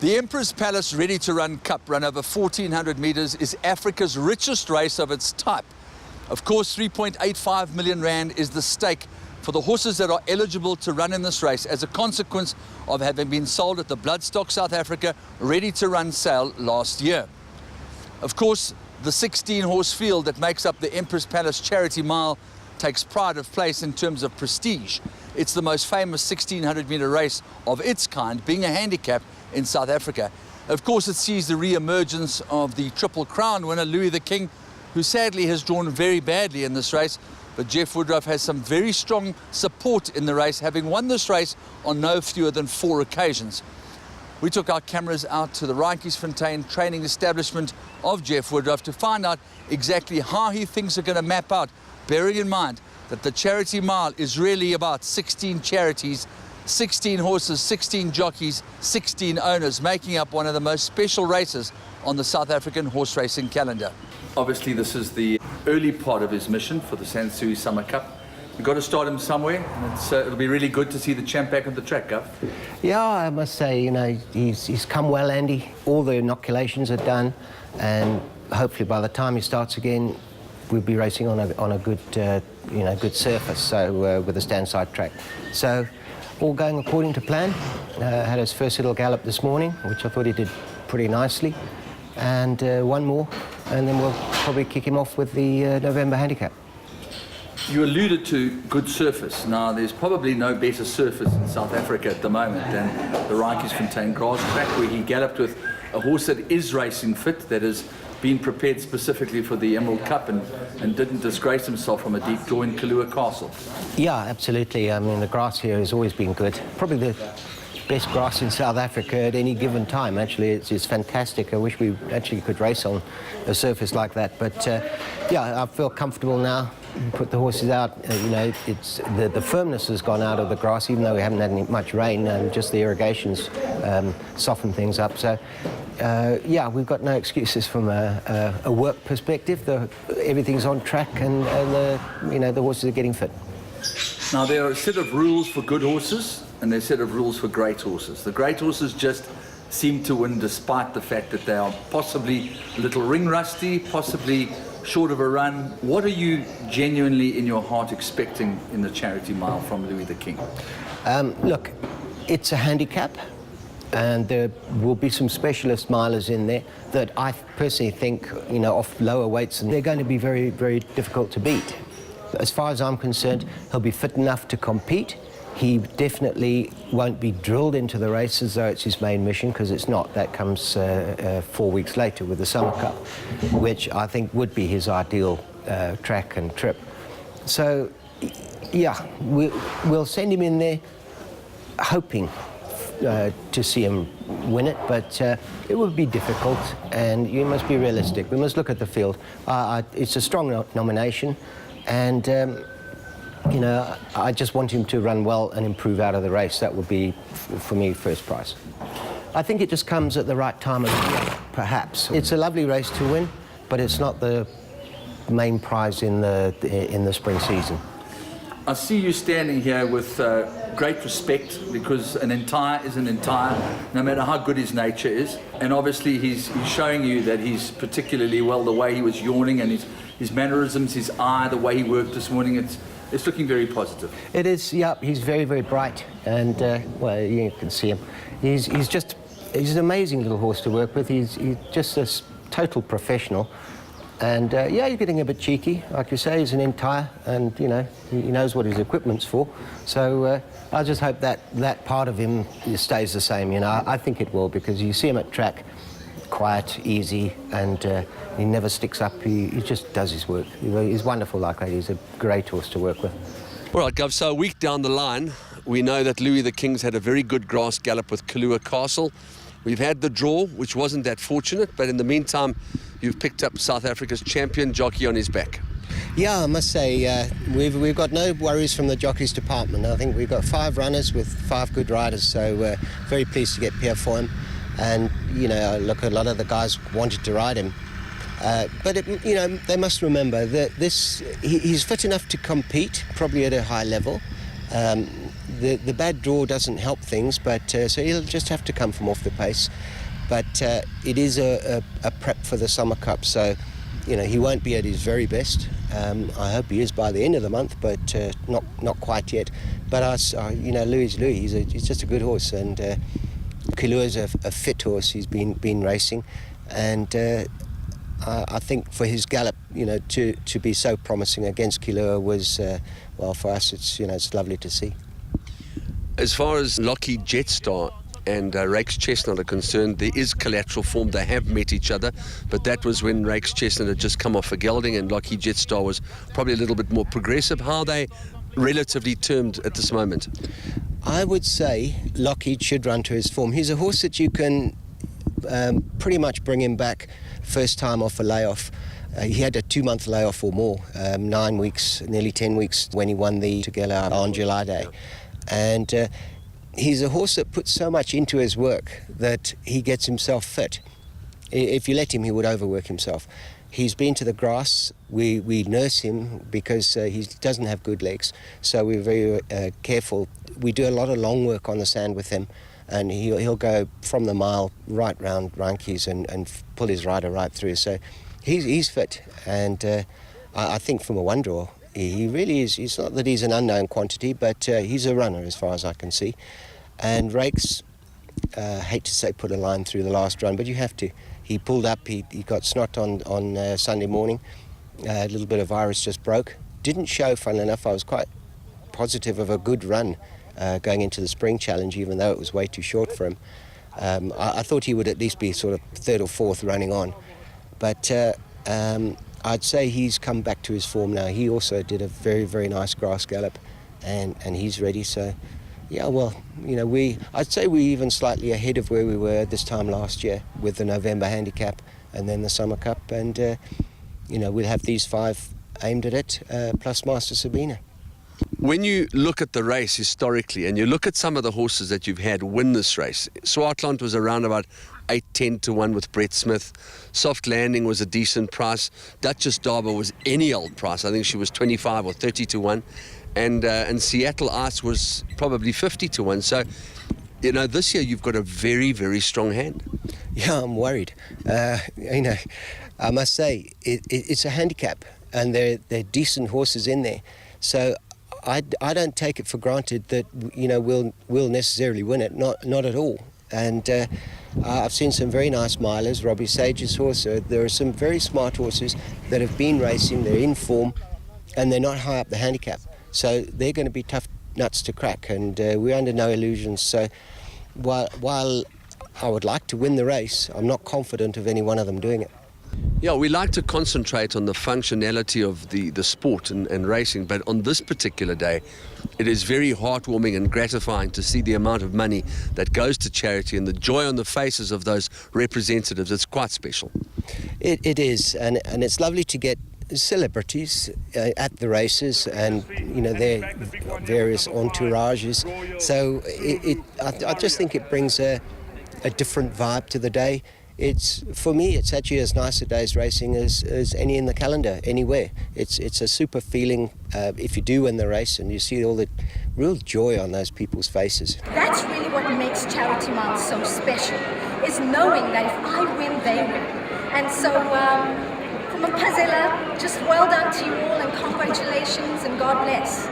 The Emperor's Palace Ready to Run Cup, run over 1,400 meters, is Africa's richest race of its type. Of course, 3.85 million rand is the stake for the horses that are eligible to run in this race as a consequence of having been sold at the Bloodstock South Africa Ready to Run sale last year. Of course, the 16-horse field that makes up the Emperor's Palace Charity Mile takes pride of place in terms of prestige. It's the most famous 1,600-meter race of its kind, being a handicap in South Africa. Of course, it sees the re-emergence of the Triple Crown winner, Louis the King, who sadly has drawn very badly in this race. But Geoff Woodruff has some very strong support in the race, having won this race on no fewer than 4 occasions. We took our cameras out to the Rijkiesfontein training establishment of Geoff Woodruff to find out exactly how he thinks are going to map out, bearing in mind that the Charity Mile is really about 16 charities, 16 horses, 16 jockeys, 16 owners, making up one of the most special races on the South African horse racing calendar. Obviously, this is the early part of his mission for the Sansui Summer Cup. You've got to start him somewhere, and it'll be really good to see the champ back on the track, Guff. Yeah, I must say, you know, he's come well, Andy. All the inoculations are done, and hopefully by the time he starts again, we'll be racing on a good, good surface, so with a stand-side track. So, all going according to plan. Had his first little gallop this morning, which I thought he did pretty nicely, and one more, and then we'll probably kick him off with the November handicap. You alluded to good surface. Now, there's probably no better surface in South Africa at the moment than the Rijkiesfontein grass track, where he galloped with a horse that is racing fit, that has been prepared specifically for the Emerald Cup and didn't disgrace himself from a deep draw in Kalua Castle. Yeah, absolutely. I mean, the grass here has always been good. Probably the best grass in South Africa at any given time. Actually, it's fantastic. I wish we actually could race on a surface like that. But yeah, I feel comfortable now. Put the horses out. You know, it's the firmness has gone out of the grass, even though we haven't had much rain. Just the irrigations soften things up. So yeah, we've got no excuses from a work perspective. Everything's on track, and the horses are getting fit. Now, there are a set of rules for good horses, and there's a set of rules for great horses. The great horses just seem to win despite the fact that they are possibly a little ring rusty, possibly short of a run. What are you genuinely in your heart expecting in the Charity Mile from Louis the King? Look, it's a handicap, and there will be some specialist milers in there that I personally think, you know, off lower weights, and they're going to be very, very difficult to beat. As far as I'm concerned, he'll be fit enough to compete. He definitely won't be drilled into the race as though it's his main mission, because it's not. That comes 4 weeks later with the Summer Cup, which I think would be his ideal track and trip. So, yeah, we'll send him in there hoping to see him win it, but it would be difficult, and you must be realistic. We must look at the field. It's a strong nomination, and you know, I just want him to run well and improve out of the race. That would be, for me, first prize. I think it just comes at the right time of the year, perhaps. It's a lovely race to win, but it's not the main prize in the spring season. I see you standing here with great respect, because an entire is an entire, no matter how good his nature is. And obviously he's showing you that he's particularly well, the way he was yawning and his mannerisms, his eye, the way he worked this morning, it's looking very positive. It is, yeah. He's very, very bright, and well, you can see him. He's an amazing little horse to work with. He's just a total professional, and yeah, he's getting a bit cheeky, like you say. He's an entire, and you know, he knows what his equipment's for. So I just hope that part of him stays the same. You know, I think it will, because you see him at track, quiet, easy, and he never sticks up. He just does his work. He's wonderful like that. He's a great horse to work with. All right, Gov, so a week down the line, we know that Louis the King's had a very good grass gallop with Kalua Castle. We've had the draw, which wasn't that fortunate, but in the meantime, you've picked up South Africa's champion jockey on his back. Yeah, I must say, we've got no worries from the jockeys department. I think we've got 5 runners with 5 good riders, so very pleased to get Pierre for him. And, you know, look, a lot of the guys wanted to ride him. But, you know, they must remember that he's fit enough to compete, probably at a high level. the bad draw doesn't help things, but so he'll just have to come from off the pace. But it is a prep for the Summer Cup, so he won't be at his very best. I hope he is by the end of the month, but not quite yet. But Louis is Louis. He's just a good horse, and Kilua's a fit horse. He's been racing, and I think for his gallop, to be so promising against Kilua was well, for us it's lovely to see. As far as Lockheed Jetstar and Rake's Chestnut are concerned, there is collateral form. They have met each other, but that was when Rake's Chestnut had just come off a gelding and Lockheed Jetstar was probably a little bit more progressive. How are they relatively termed at this moment? I would say Lockheed should run to his form. He's a horse that you can pretty much bring him back first time off a layoff. He had a 2-month layoff or more, 9 weeks, nearly 10 weeks when he won the Tugela on July Day. And he's a horse that puts so much into his work that he gets himself fit. If you let him, he would overwork himself. He's been to the grass. We nurse him because he doesn't have good legs, so we're very careful. We do a lot of long work on the sand with him, and he'll go from the mile right round Rankies and pull his rider right through. So he's fit, and I think from a one draw, he really is. It's not that he's an unknown quantity, but he's a runner as far as I can see. And Rake's, hate to say put a line through the last run, but you have to. He pulled up, he got snot on Sunday morning, a little bit of virus just broke. Didn't show, funnily enough. I was quite positive of a good run going into the Spring Challenge, even though it was way too short for him. I thought he would at least be sort of third or fourth running on. But I'd say he's come back to his form now. He also did a very, very nice grass gallop, and he's ready. So, yeah, well, I'd say we're even slightly ahead of where we were this time last year with the November handicap and then the Summer Cup. And, we'll have these 5 aimed at it, plus Master Sabina. When you look at the race historically and you look at some of the horses that you've had win this race, Swartland was around about 8-10 to 1 with Brett Smith. Soft Landing was a decent price. Duchess Darber was any old price. I think she was 25 or 30 to 1. And Seattle Ice was probably 50 to 1. So, this year you've got a very, very strong hand. Yeah, I'm worried. I must say, it's a handicap, and there are decent horses in there. So I don't take it for granted that we'll necessarily win it. Not at all. And I've seen some very nice milers. Robbie Sage's horse. There are some very smart horses that have been racing. They're in form, and they're not high up the handicap. So they're going to be tough nuts to crack, and we're under no illusions. So while I would like to win the race, I'm not confident of any one of them doing it. Yeah, we like to concentrate on the functionality of the sport and racing, but on this particular day, it is very heartwarming and gratifying to see the amount of money that goes to charity and the joy on the faces of those representatives. It's quite special. It is, and it's lovely to get celebrities at the races, and their various entourages. So I just think it brings a different vibe to the day. For me, it's actually as nice a day's racing as any in the calendar, anywhere. It's a super feeling if you do win the race, and you see all the real joy on those people's faces. That's really what makes Charity Month so special, is knowing that if I win, they win. And so from a puzzler, just well done to you all, and congratulations, and God bless.